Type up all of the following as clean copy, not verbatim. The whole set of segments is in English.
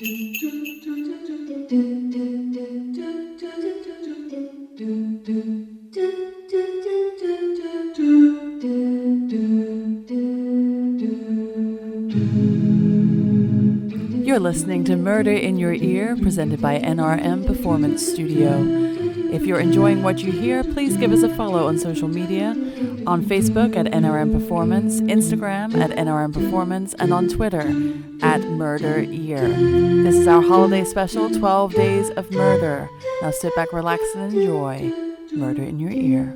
You're listening to Murder in Your Ear, presented by NRM Performance Studio. If you're enjoying what you hear, please give us a follow on social media, on Facebook at NRM Performance, Instagram at NRM Performance, and on Twitter at Murder Ear. This is our holiday special, 12 Days of Murder. Now sit back, relax, and enjoy Murder in Your Ear.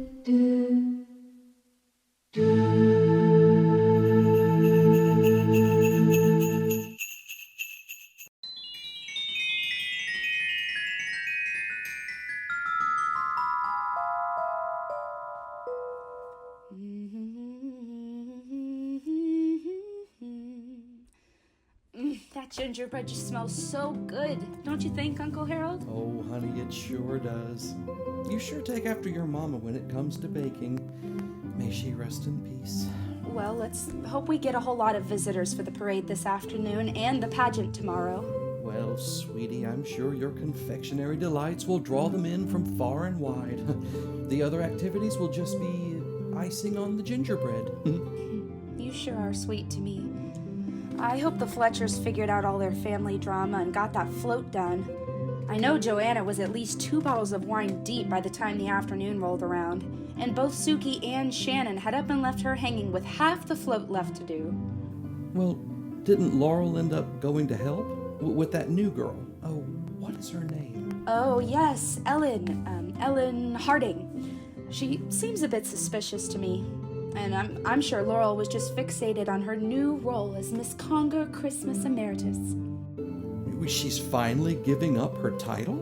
That gingerbread just smells so good. Don't you think, Uncle Harold? Oh, honey, it sure does. You sure take after your mama when it comes to baking. May she rest in peace. Well, let's hope we get a whole lot of visitors for the parade this afternoon and the pageant tomorrow. Well, sweetie, I'm sure your confectionery delights will draw them in from far and wide. The other activities will just be icing on the gingerbread. You sure are sweet to me. I hope the Fletchers figured out all their family drama and got that float done. I know Joanna was at least 2 bottles of wine deep by the time the afternoon rolled around, and both Suki and Shannon had up and left her hanging with half the float left to do. Well, didn't Laurel end up going to help? With that new girl? Oh, what is her name? Oh, yes, Ellen Harding. She seems a bit suspicious to me. And I'm sure Laurel was just fixated on her new role as Miss Conger Christmas Emeritus. She's finally giving up her title?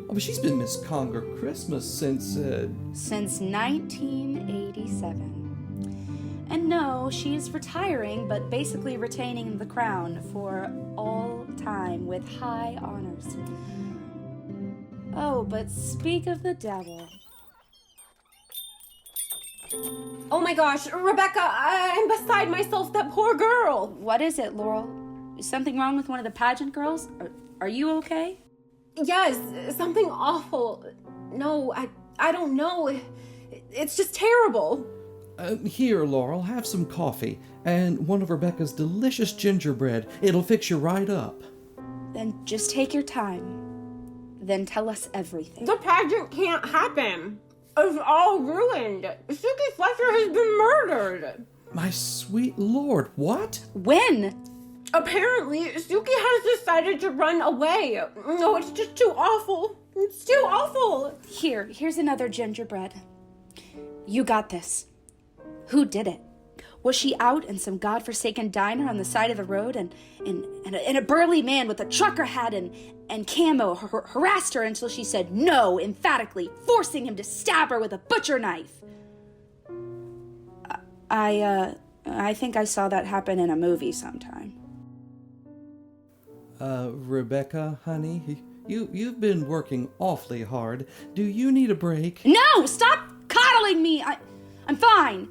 Oh, but she's been Miss Conger Christmas since 1987. And no, she is retiring, but basically retaining the crown for all time with high honors. Oh, but speak of the devil. Oh my gosh, Rebekah, I'm beside myself, that poor girl. What is it, Laurel? Is something wrong with one of the pageant girls? Are you okay? Yes, something awful. No, I don't know. It's just terrible. Here, Laurel, have some coffee and one of Rebekah's delicious gingerbread. It'll fix you right up. Then just take your time. Then tell us everything. The pageant can't happen. It's all ruined. Suki Fletcher has been murdered. My sweet lord, what? When? Apparently, Suki has decided to run away. No, it's just too awful. It's too awful. Here's another gingerbread. You got this. Who did it? Was she out in some godforsaken diner on the side of the road and a burly man with a trucker hat and camo harassed her until she said no emphatically, forcing him to stab her with a butcher knife? I think I saw that happen in a movie sometime. Rebekah, honey, you've been working awfully hard. Do you need a break? No! Stop coddling me! I'm fine.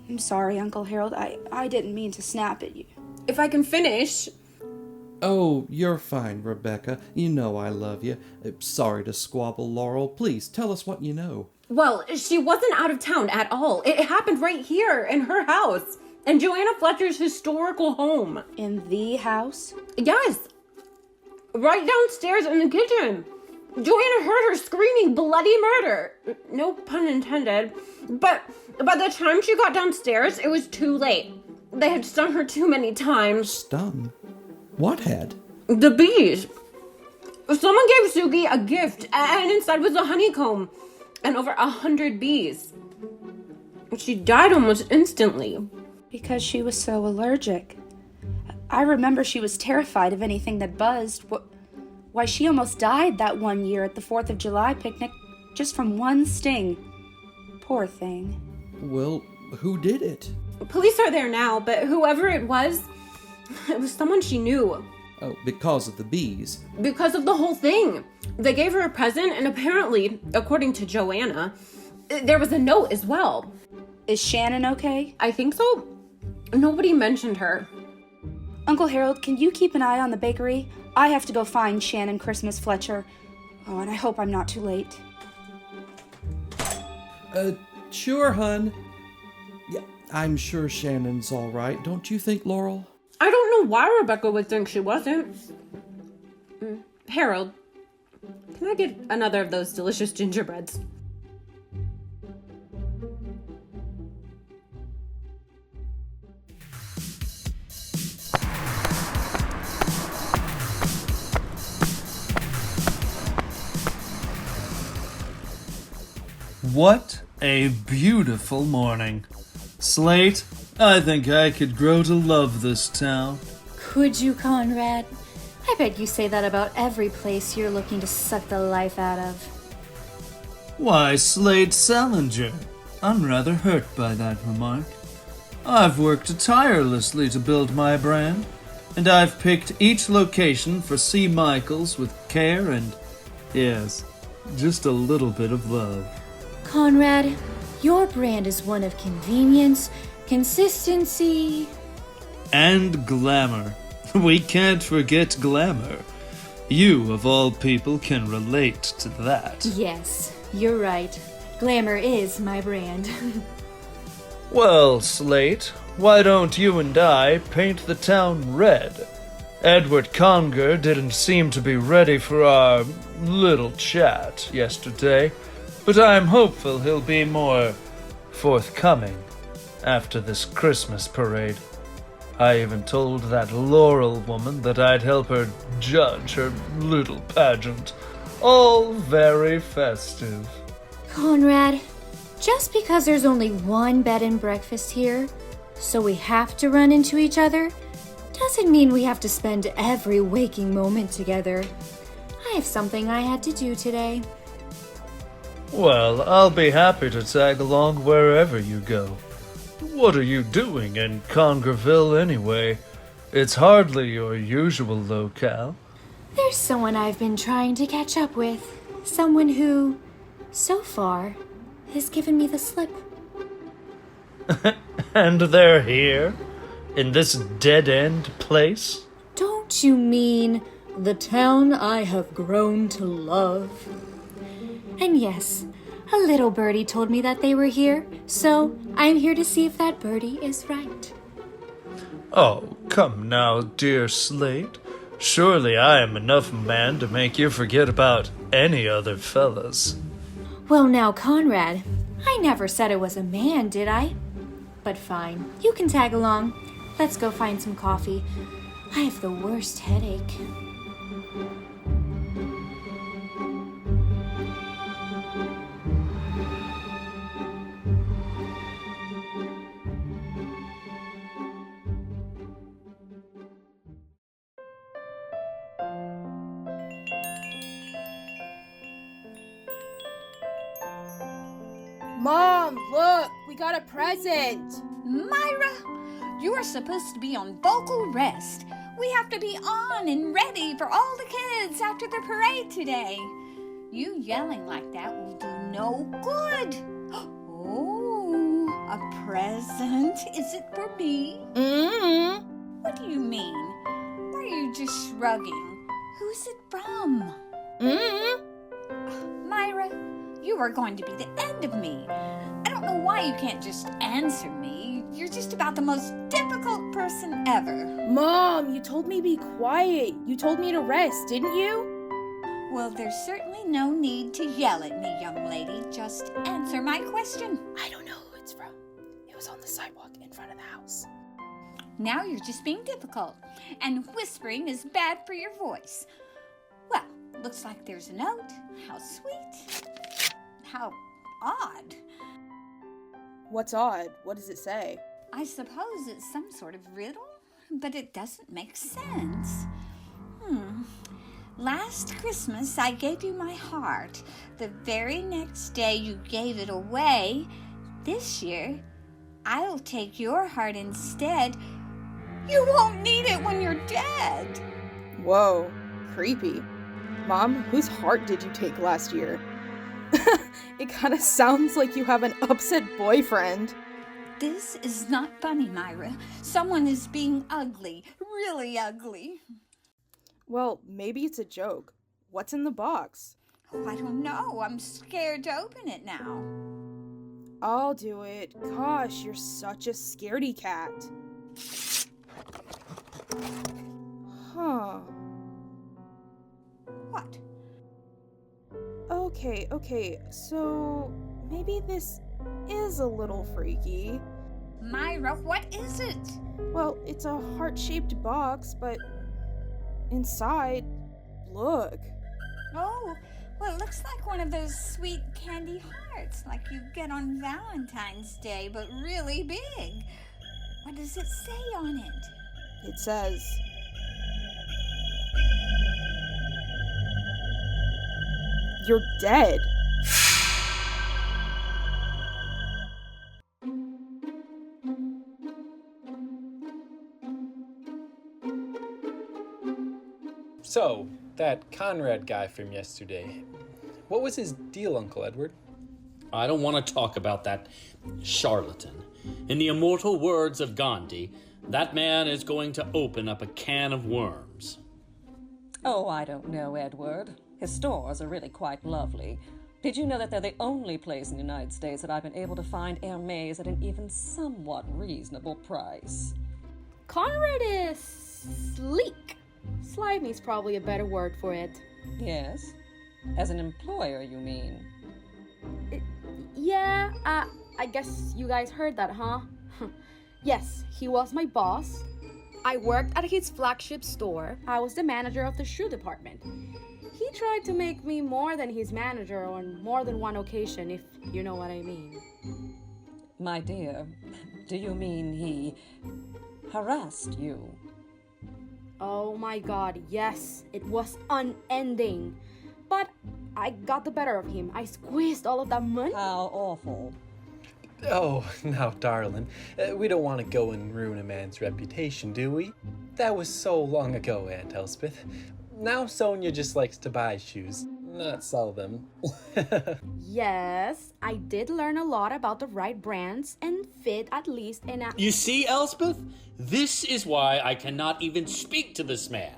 I'm sorry, Uncle Harold. I didn't mean to snap at you. If I can finish... Oh, you're fine, Rebekah. You know I love you. Sorry to squabble, Laurel. Please, tell us what you know. Well, she wasn't out of town at all. It happened right here in her house. In Joanna Fletcher's historical home. In the house? Yes. Right downstairs in the kitchen. Joanna heard her screaming bloody murder. No pun intended. But by the time she got downstairs, it was too late. They had stung her too many times. Stung? What had? The bees. Someone gave Suki a gift, and inside was a honeycomb and over 100 bees. She died almost instantly. Because she was so allergic. I remember she was terrified of anything that buzzed. Why, she almost died that one year at the 4th of July picnic just from one sting. Poor thing. Well, who did it? Police are there now, but whoever it was someone she knew. Oh, because of the bees? Because of the whole thing. They gave her a present, and apparently, according to Joanna, there was a note as well. Is Shannon okay? I think so. Nobody mentioned her. Uncle Harold, can you keep an eye on the bakery? I have to go find Shannon Christmas Fletcher. Oh, and I hope I'm not too late. Sure, hun. Yeah, I'm sure Shannon's all right. Don't you think, Laurel? I don't know why Rebekah would think she wasn't. Harold, can I get another of those delicious gingerbreads? What a beautiful morning. Slate, I think I could grow to love this town. Could you, Conrad? I bet you say that about every place you're looking to suck the life out of. Why, Slate Salinger, I'm rather hurt by that remark. I've worked tirelessly to build my brand, and I've picked each location for C. Michaels with care and, yes, just a little bit of love. Conrad, your brand is one of convenience, consistency, and glamour. We can't forget glamour. You, of all people, can relate to that. Yes, you're right. Glamour is my brand. Well, Slate, why don't you and I paint the town red? Edward Conger didn't seem to be ready for our little chat yesterday, but I'm hopeful he'll be more forthcoming after this Christmas parade. I even told that Laurel woman that I'd help her judge her little pageant. All very festive. Conrad, just because there's only one bed and breakfast here, so we have to run into each other, doesn't mean we have to spend every waking moment together. I have something I had to do today. Well, I'll be happy to tag along wherever you go. What are you doing in Congerville anyway? It's hardly your usual locale. There's someone I've been trying to catch up with. Someone who, so far, has given me the slip. And they're here? In this dead-end place? Don't you mean the town I have grown to love? And yes, a little birdie told me that they were here, so I'm here to see if that birdie is right. Oh, come now, dear Slate. Surely I am enough man to make you forget about any other fellas. Well now, Conrad, I never said it was a man, did I? But fine, you can tag along. Let's go find some coffee. I have the worst headache. Mom, look, we got a present. Myra, you are supposed to be on vocal rest. We have to be on and ready for all the kids after the parade today. You yelling like that will do no good. Oh, a present? Is it for me? Mm-hmm. What do you mean? Why are you just shrugging? Who's it from? Mm-hmm. Myra, you are going to be the end of me. I don't know why you can't just answer me. You're just about the most difficult person ever. Mom, you told me to be quiet. You told me to rest, didn't you? Well, there's certainly no need to yell at me, young lady. Just answer my question. I don't know who it's from. It was on the sidewalk in front of the house. Now you're just being difficult, and whispering is bad for your voice. Well, looks like there's a note. How sweet. How odd. What's odd? What does it say? I suppose it's some sort of riddle, but it doesn't make sense. Last Christmas, I gave you my heart. The very next day, you gave it away. This year, I'll take your heart instead. You won't need it when you're dead. Whoa, creepy. Mom, whose heart did you take last year? It kind of sounds like you have an upset boyfriend. This is not funny, Myra. Someone is being ugly, really ugly. Well, maybe it's a joke. What's in the box? Oh, I don't know. I'm scared to open it now. I'll do it. Gosh, you're such a scaredy cat. Huh. What? Okay, so maybe this is a little freaky. Myra, what is it? Well, it's a heart-shaped box, but inside, look. Oh, well, it looks like one of those sweet candy hearts like you get on Valentine's Day, but really big. What does it say on it? It says, "You're dead." So, that Conrad guy from yesterday, what was his deal, Uncle Edward? I don't want to talk about that charlatan. In the immortal words of Gandhi, that man is going to open up a can of worms. Oh, I don't know, Edward. His stores are really quite lovely. Did you know that they're the only place in the United States that I've been able to find Hermes at an even somewhat reasonable price? Conrad is sleek. Slimy's probably a better word for it. Yes? As an employer, you mean? Yeah, I guess you guys heard that, huh? Yes, he was my boss. I worked at his flagship store. I was the manager of the shoe department. He tried to make me more than his manager on more than one occasion, if you know what I mean. My dear, do you mean he harassed you? Oh my god, yes, it was unending. But I got the better of him. I squeezed all of that money. How awful. Oh, now, darling, we don't want to go and ruin a man's reputation, do we? That was so long ago, Aunt Elspeth. Now Sonya just likes to buy shoes, not sell them. Yes, I did learn a lot about the right brands and fit at least in a... You see, Elspeth? This is why I cannot even speak to this man.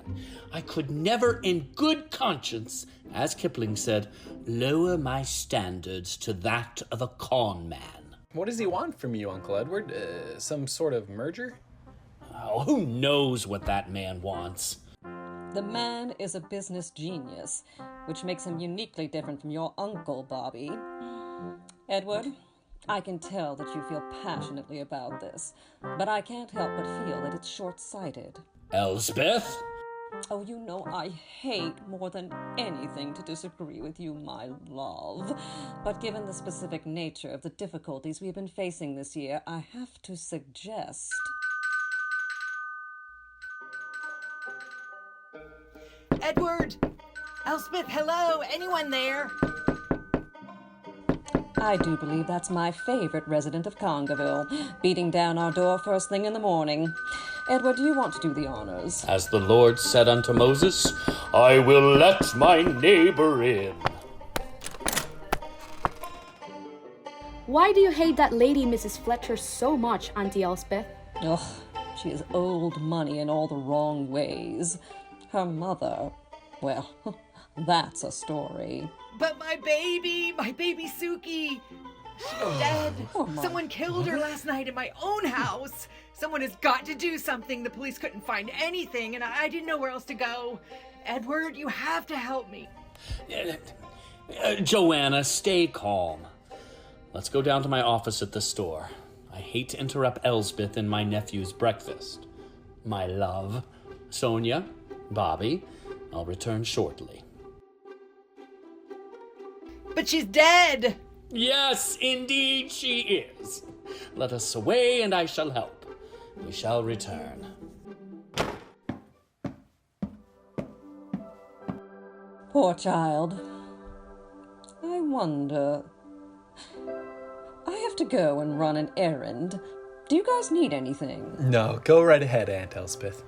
I could never, in good conscience, as Kipling said, lower my standards to that of a con man. What does he want from you, Uncle Edward? Some sort of merger? Oh, who knows what that man wants? The man is a business genius, which makes him uniquely different from your uncle, Bobby. Edward, I can tell that you feel passionately about this, but I can't help but feel that it's short-sighted. Elspeth? Oh, you know I hate more than anything to disagree with you, my love. But given the specific nature of the difficulties we've been facing this year, I have to suggest... Edward! Elspeth, hello! Anyone there? I do believe that's my favorite resident of Congerville, beating down our door first thing in the morning. Edward, do you want to do the honors? As the Lord said unto Moses, I will let my neighbor in. Why do you hate that lady, Mrs. Fletcher, so much, Auntie Elspeth? Ugh, she is old money in all the wrong ways. Her mother, well, that's a story. But my baby Suki! She's dead. Someone killed her last night in my own house. Someone has got to do something. The police couldn't find anything, and I didn't know where else to go. Edward, you have to help me. Joanna, stay calm. Let's go down to my office at the store. I hate to interrupt Elspeth and my nephew's breakfast. My love, Sonya, Bobby, I'll return shortly. But she's dead! Yes, indeed she is. Let us away and I shall help. We shall return. Poor child. I wonder... I have to go and run an errand. Do you guys need anything? No, go right ahead, Aunt Elspeth.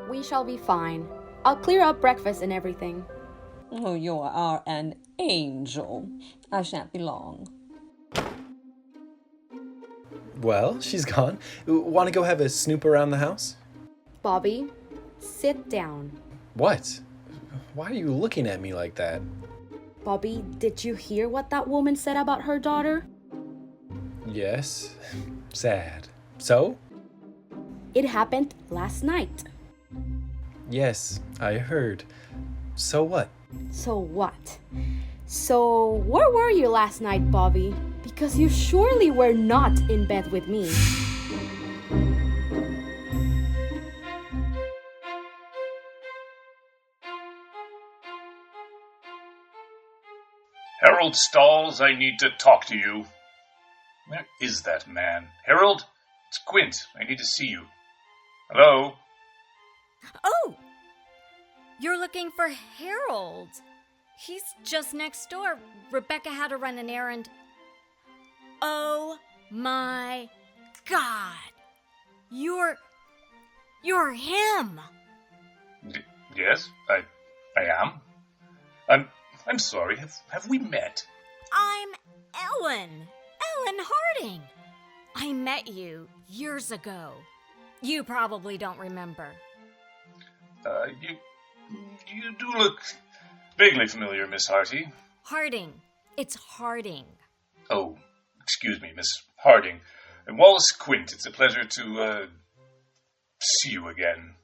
We shall be fine. I'll clear up breakfast and everything. Oh, you are an angel. I shan't be long. Well, she's gone. Want to go have a snoop around the house? Bobby, Sit down. What? Why are you looking at me like that? Bobby, did you hear what that woman said about her daughter? Yes. Sad. So? It happened last night. Yes, I heard. So what? So what? So, where were you last night, Bobby? Because you surely were not in bed with me. Harold Stalls, I need to talk to you. Where is that man? Harold? It's Quint. I need to see you. Hello? Oh! You're looking for Harold. He's just next door. Rebekah had to run an errand. Oh my God! You're him! Yes, I am. I'm sorry. Have we met? I'm Ellen Harding. I met you years ago. You probably don't remember. You do look vaguely familiar, Miss Harty. Harding. It's Harding. Oh, excuse me, Miss Harding. And Wallace Quint, it's a pleasure to, see you again.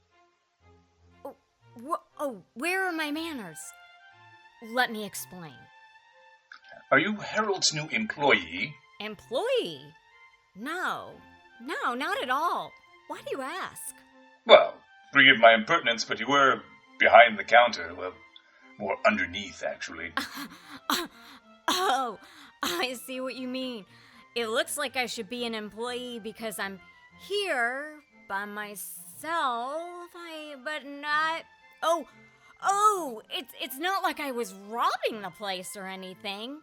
Where are my manners? Let me explain. Are you Harold's new employee? Employee? No, not at all. Why do you ask? Well, forgive my impertinence, but you were behind the counter. Well, more underneath, actually. Oh, I see what you mean. It looks like I should be an employee because I'm here by myself, but not... Oh, it's not like I was robbing the place or anything.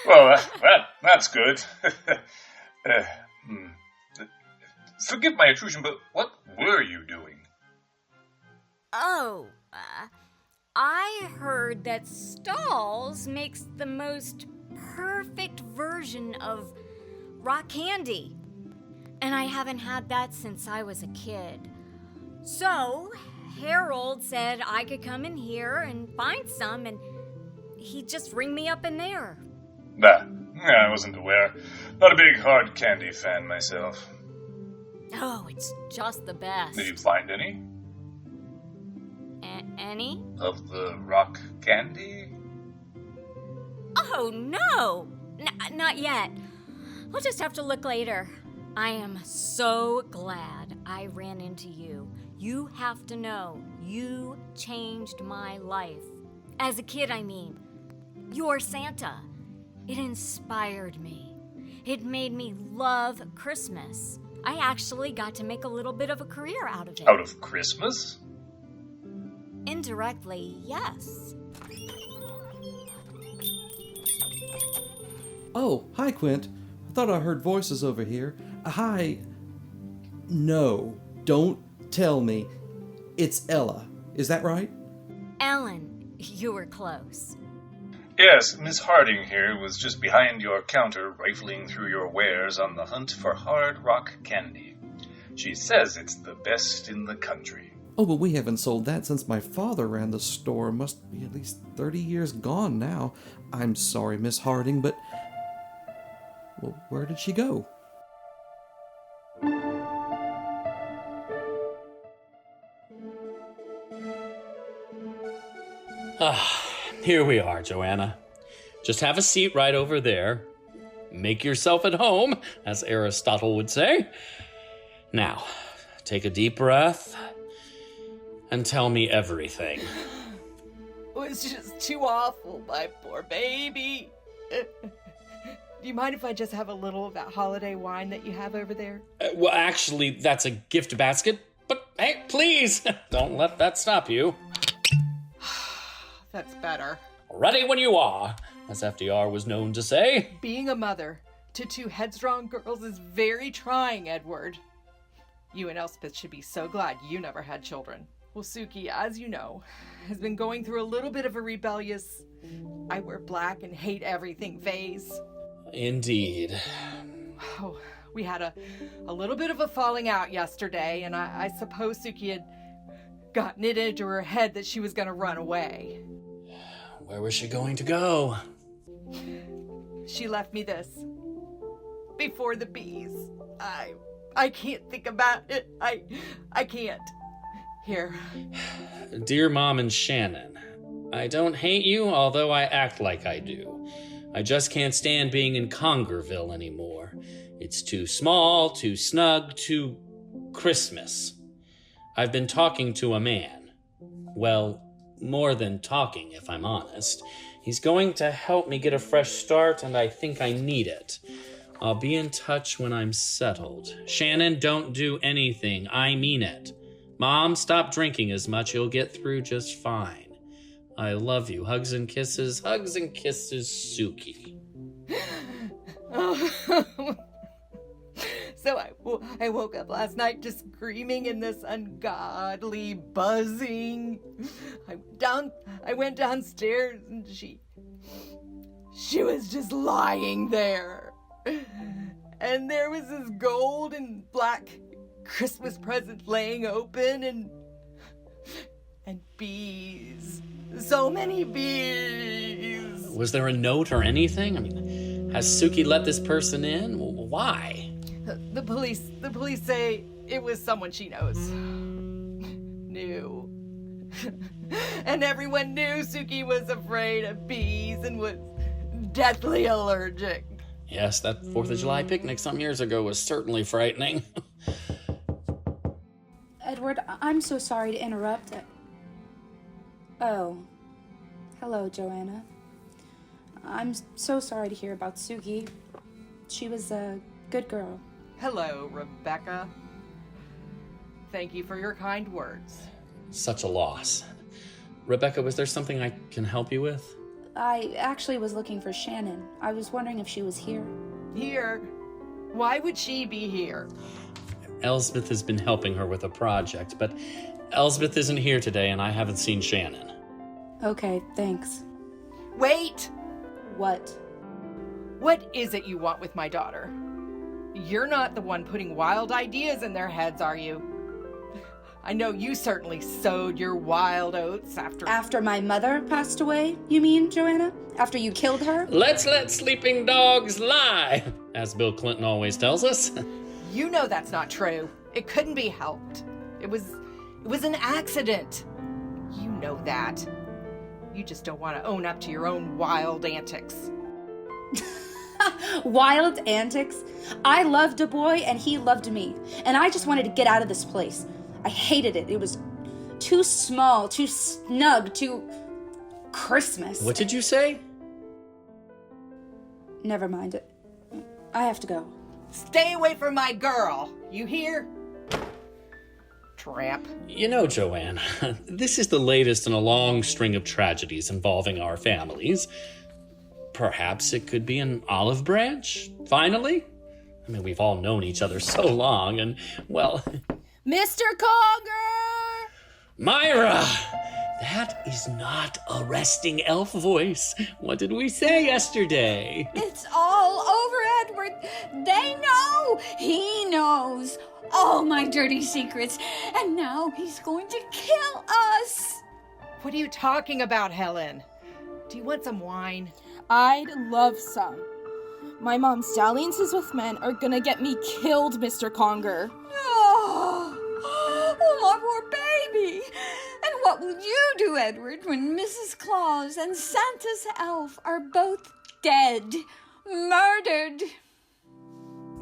Well, that's good. Forgive my intrusion, but what were you doing? I heard that Stalls makes the most perfect version of rock candy. And I haven't had that since I was a kid. So, Harold said I could come in here and find some, and he'd just ring me up in there. I wasn't aware. Not a big hard candy fan myself. Oh, it's just the best. Did you find any? Any? Of the rock candy? Oh, no! Not yet. We'll just have to look later. I am so glad I ran into you. You have to know, you changed my life. As a kid, I mean. You're Santa. It inspired me. It made me love Christmas. I actually got to make a little bit of a career out of it. Out of Christmas? Indirectly, yes. Oh, hi, Quint. I thought I heard voices over here. Hi. No, don't tell me. It's Ella. Is that right? Ellen, you were close. Yes, Miss Harding here was just behind your counter rifling through your wares on the hunt for hard rock candy. She says it's the best in the country. Oh, but we haven't sold that since my father ran the store. Must be at least 30 years gone now. I'm sorry, Miss Harding, but... Well, where did she go? Here we are, Joanna. Just have a seat right over there. Make yourself at home, as Aristotle would say. Now, take a deep breath and tell me everything. It was just too awful, my poor baby. Do you mind if I just have a little of that holiday wine that you have over there? Well, actually, that's a gift basket. But hey, please, don't let that stop you. That's better. Ready when you are, as FDR was known to say. Being a mother to two headstrong girls is very trying, Edward. You and Elspeth should be so glad you never had children. Well, Suki, as you know, has been going through a little bit of a rebellious, I wear black and hate everything phase. Indeed. Oh, We had a little bit of a falling out yesterday, and I suppose Suki had gotten it into her head that she was going to run away. Where was she going to go? She left me this. Before the bees. I can't think about it. I can't. Here. Dear Mom and Shannon, I don't hate you, although I act like I do. I just can't stand being in Congerville anymore. It's too small, too snug, too Christmas. I've been talking to a man. Well, more than talking, if I'm honest. He's going to help me get a fresh start, and I think I need it. I'll be in touch when I'm settled. Shannon, don't do anything. I mean it. Mom, stop drinking as much. You'll get through just fine. I love you. Hugs and kisses, Suki. So I woke up last night just screaming in this ungodly buzzing. I went downstairs and she was just lying there. And there was this gold and black Christmas present laying open and bees. So many bees. Was there a note or anything? I mean, has Suki let this person in? Why? The police say it was someone she knows. Knew. And everyone knew Suki was afraid of bees and was deathly allergic. Yes, that 4th of July picnic some years ago was certainly frightening. Edward, I'm so sorry to interrupt. Oh. Hello, Joanna. I'm so sorry to hear about Suki. She was a good girl. Hello, Rebekah. Thank you for your kind words. Such a loss. Rebekah, was there something I can help you with? I actually was looking for Shannon. I was wondering if she was here. Here? Why would she be here? Elspeth has been helping her with a project, but Elspeth isn't here today and I haven't seen Shannon. Okay, thanks. Wait! What? What is it you want with my daughter? You're not the one putting wild ideas in their heads, are you? I know you certainly sowed your wild oats After my mother passed away, you mean, Joanna? After you killed her? Let's let sleeping dogs lie, as Bill Clinton always tells us. You know that's not true. It couldn't be helped. It was an accident. You know that. You just don't want to own up to your own wild antics. Wild antics? I loved a boy and he loved me. And I just wanted to get out of this place. I hated it. It was too small, too snug, too Christmas. What did you say? Never mind it. I have to go. Stay away from my girl. You hear? Tramp. You know, Joanna, this is the latest in a long string of tragedies involving our families. Perhaps it could be an olive branch, finally? I mean, we've all known each other so long, and, well... Mr. Conger! Myra! That is not a resting elf voice. What did we say yesterday? It's all over, Edward. They know. He knows all my dirty secrets. And now he's going to kill us. What are you talking about, Helen? Do you want some wine? I'd love some. My mom's dalliances with men are gonna get me killed, Mr. Conger. Oh, my poor baby. And what will you do, Edward, when Mrs. Claus and Santa's elf are both dead, murdered?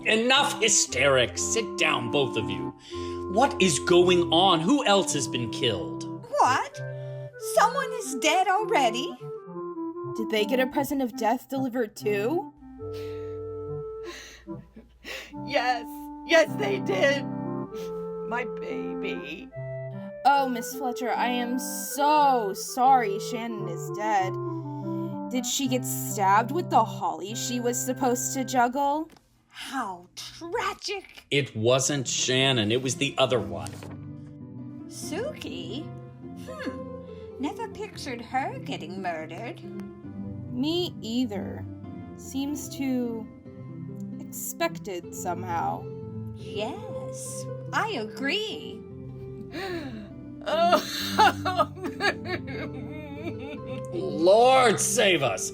Enough hysterics. Sit down, both of you. What is going on? Who else has been killed? What? Someone is dead already? Did they get a present of death delivered too? Yes, they did. My baby. Oh, Miss Fletcher, I am so sorry Shannon is dead. Did she get stabbed with the holly she was supposed to juggle? How tragic. It wasn't Shannon. It was the other one. Suki? Never pictured her getting murdered. Me either. Seems too expected somehow. Yes, I agree. Lord save us!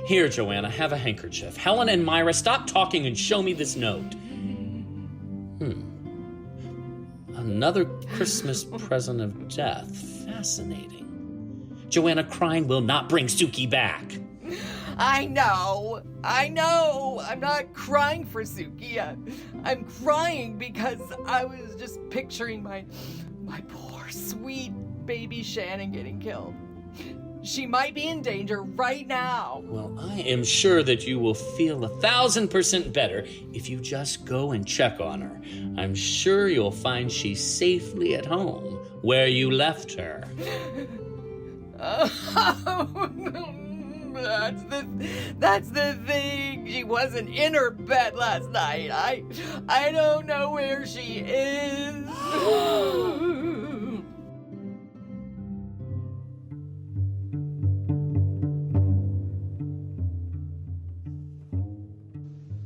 Here, Joanna, have a handkerchief. Helen and Myra, stop talking and show me this note. Another Christmas present of death. Fascinating. Joanna crying will not bring Suki back. I know. I'm not crying for Suki. I'm crying because I was just picturing my poor, sweet baby Shannon getting killed. She might be in danger right now. Well, I am sure that you will feel 1,000% better if you just go and check on her. I'm sure you'll find she's safely at home, where you left her. That's the thing. She wasn't in her bed last night. I don't know where she is.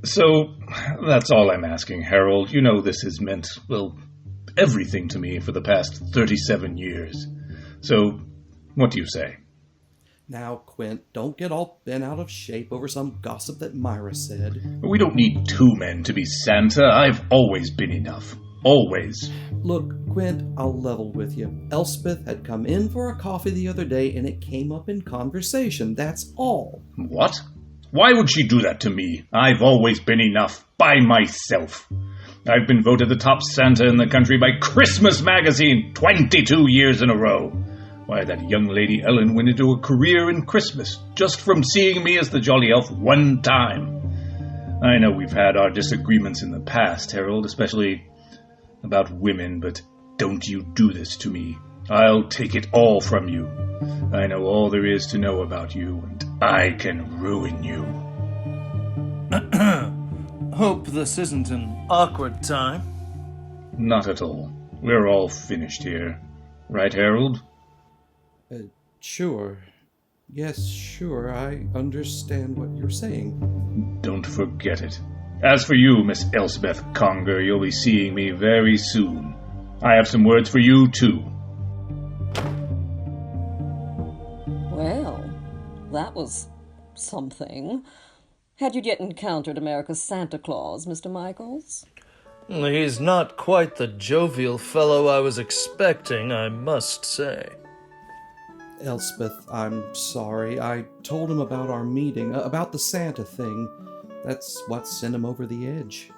So, that's all I'm asking, Harold. You know this has meant, well, everything to me for the past 37 years. So, what do you say? Now, Quint, don't get all bent out of shape over some gossip that Myra said. We don't need two men to be Santa. I've always been enough. Always. Look, Quint, I'll level with you. Elspeth had come in for a coffee the other day, and it came up in conversation. That's all. What? Why would she do that to me? I've always been enough. By myself. I've been voted the top Santa in the country by Christmas Magazine 22 years in a row. Why, that young lady Helen went into a career in Christmas just from seeing me as the jolly elf one time. I know we've had our disagreements in the past, Harold, especially about women, but don't you do this to me. I'll take it all from you. I know all there is to know about you, and I can ruin you. Hope this isn't an awkward time. Not at all. We're all finished here. Right, Harold? Sure. Yes, sure. I understand what you're saying. Don't forget it. As for you, Miss Elspeth Conger, you'll be seeing me very soon. I have some words for you, too. Well, that was something. Had you yet encountered America's Santa Claus, Mr. Michaels? He's not quite the jovial fellow I was expecting, I must say. Elspeth, I'm sorry. I told him about our meeting, about the Santa thing. That's what sent him over the edge.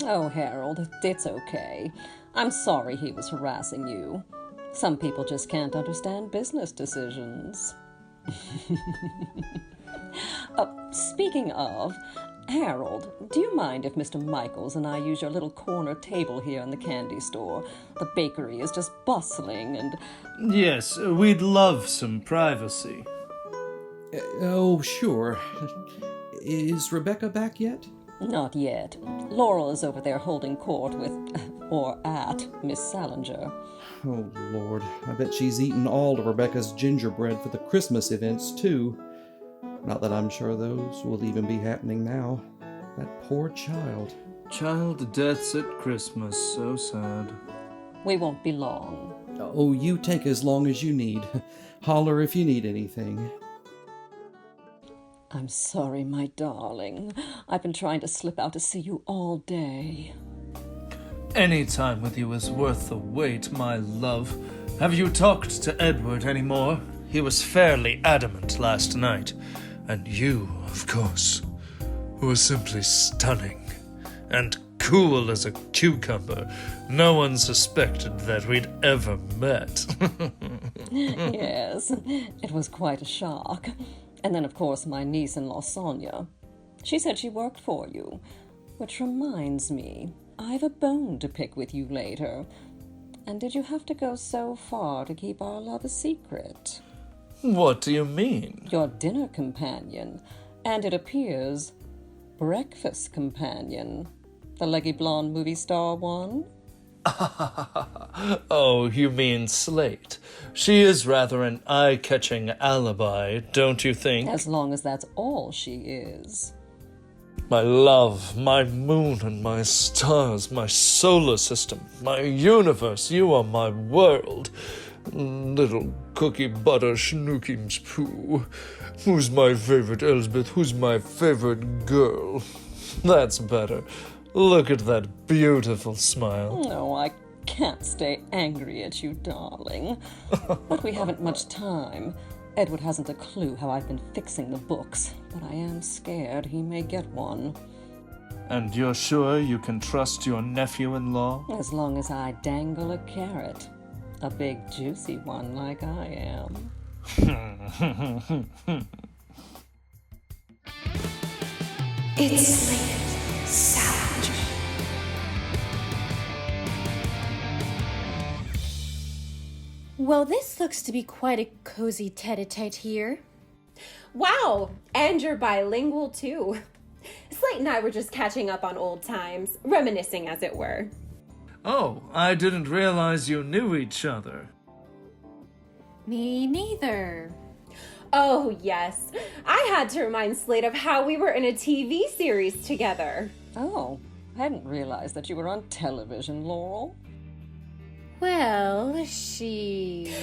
Oh, Harold, it's okay. I'm sorry he was harassing you. Some people just can't understand business decisions. Speaking of, Harold, do you mind if Mr. Michaels and I use your little corner table here in the candy store? The bakery is just bustling and... Yes, we'd love some privacy. Oh, sure. Is Rebekah back yet? Not yet. Laurel is over there holding court with, or at, Miss Salinger. Oh, Lord. I bet she's eaten all of Rebekah's gingerbread for the Christmas events, too. Not that I'm sure those will even be happening now. That poor child. Child deaths at Christmas, so sad. We won't be long. Oh, you take as long as you need. Holler if you need anything. I'm sorry, my darling. I've been trying to slip out to see you all day. Any time with you is worth the wait, my love. Have you talked to Edward any more? He was fairly adamant last night. And you, of course, were simply stunning. And cool as a cucumber. No one suspected that we'd ever met. Yes, it was quite a shock. And then, of course, my niece-in-law, Sonya. She said she worked for you. Which reminds me, I've a bone to pick with you later. And did you have to go so far to keep our love a secret? What do you mean? Your dinner companion. And it appears, breakfast companion. The leggy blonde movie star one? Oh, you mean Slate. She is rather an eye-catching alibi, don't you think? As long as that's all she is. My love, my moon and my stars, my solar system, my universe, you are my world. Little cookie butter schnookim's poo. Who's my favorite Elspeth? Who's my favorite girl? That's better. Look at that beautiful smile. No, I can't stay angry at you, darling. But we haven't much time. Edward hasn't a clue how I've been fixing the books, but I am scared he may get one. And you're sure you can trust your nephew-in-law? As long as I dangle a carrot. A big, juicy one like I am. It's like savage. Well, this looks to be quite a cozy tete-a-tete here. Wow, and you're bilingual too. Slate and I were just catching up on old times, reminiscing as it were. Oh, I didn't realize you knew each other. Me neither. Oh, yes. I had to remind Slate of how we were in a TV series together. Oh, I hadn't realized that you were on television, Laurel. Well,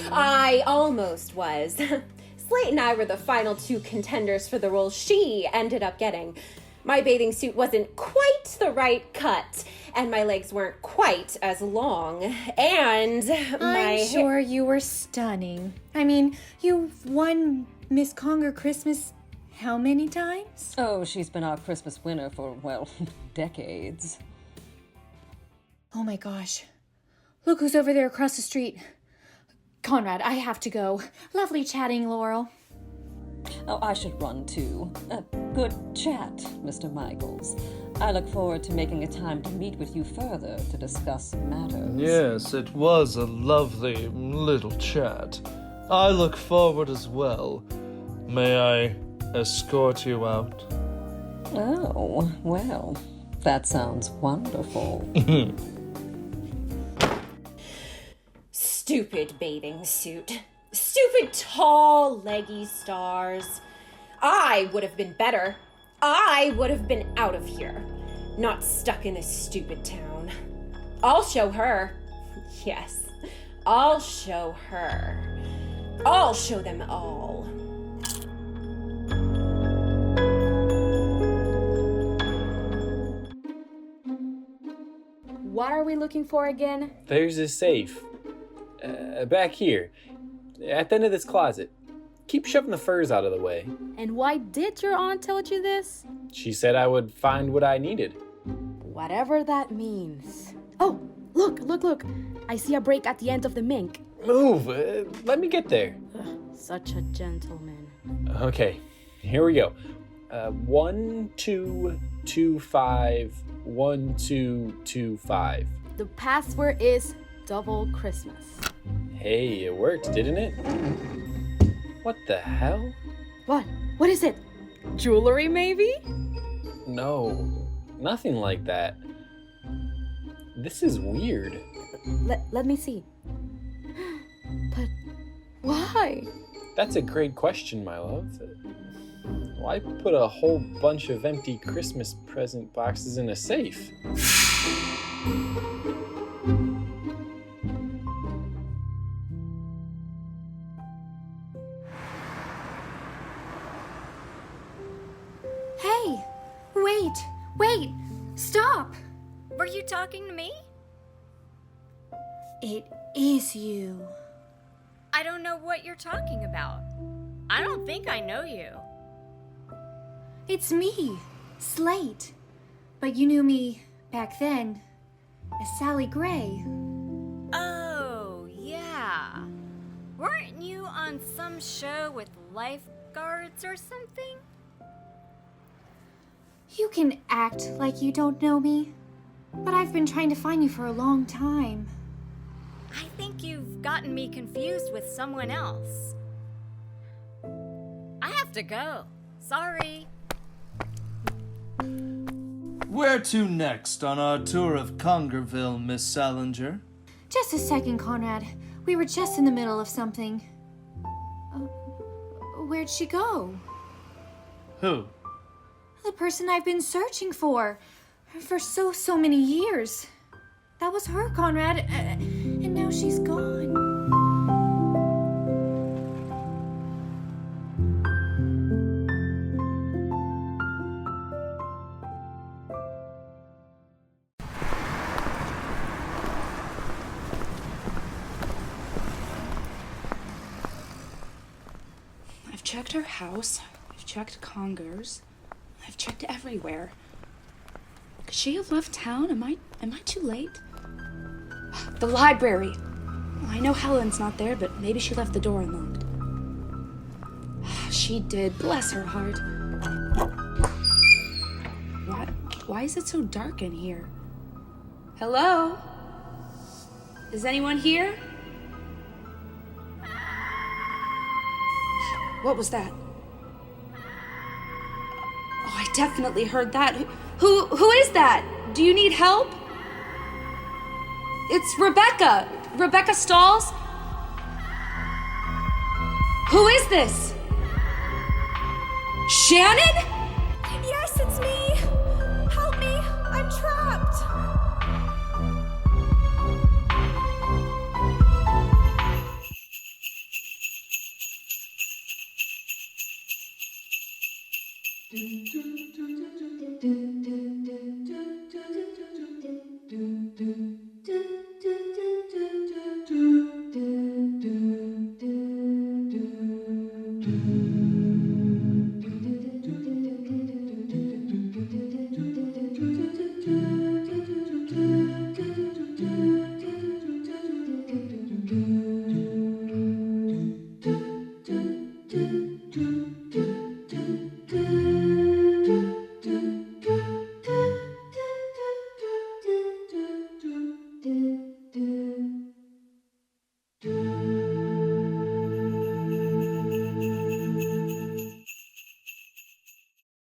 I almost was. Slate and I were the final two contenders for the role she ended up getting. My bathing suit wasn't quite the right cut, and my legs weren't quite as long, and I'm sure you were stunning. I mean, you've won Miss Conger Christmas how many times? Oh, she's been our Christmas winner for, well, decades. Oh my gosh. Look who's over there across the street. Conrad, I have to go. Lovely chatting, Laurel. Oh, I should run too. Good chat, Mr. Michaels. I look forward to making a time to meet with you further to discuss matters. Yes, it was a lovely little chat. I look forward as well. May I escort you out? Oh, well, that sounds wonderful. Stupid bathing suit. Stupid tall, leggy stars. I would have been better. I would have been out of here. Not stuck in this stupid town. I'll show her. Yes, I'll show her. I'll show them all. What are we looking for again? There's a safe. Back here. At the end of this closet. Keep shoving the furs out of the way. And why did your aunt tell you this? She said I would find what I needed. Whatever that means. Oh, look. I see a break at the end of the mink. Move! Let me get there. Such a gentleman. Okay, here we go. 1, 2, 2, 5. 1, 2, 2, 5. The password is Double Christmas. Hey, it worked, didn't it? What the hell? What? What is it? Jewelry, maybe? No, nothing like that. This is weird. Let me see. But why? That's a great question, my love. Why put a whole bunch of empty Christmas present boxes in a safe? Hey! Wait! Stop! Were you talking to me? It is you. I don't know what you're talking about. I don't think I know you. It's me, Slate. But you knew me back then as Sally Gray. Oh, yeah. Weren't you on some show with lifeguards or something? You can act like you don't know me, but I've been trying to find you for a long time. I think you've gotten me confused with someone else. I have to go. Sorry. Where to next on our tour of Congerville, Miss Salinger? Just a second, Conrad. We were just in the middle of something. Where'd she go? Who? The person I've been searching for so many years. That was her, Conrad, and now she's gone. I've checked her house, I've checked Conger's, I've checked everywhere. Could she have left town? Am I too late? The library. Well, I know Helen's not there, but maybe she left the door unlocked. She did, bless her heart. Why is it so dark in here? Hello? Is anyone here? What was that? Oh, I definitely heard that. Who is that? Do you need help? It's Rebekah. Rebekah Stalls? Who is this? Shannon?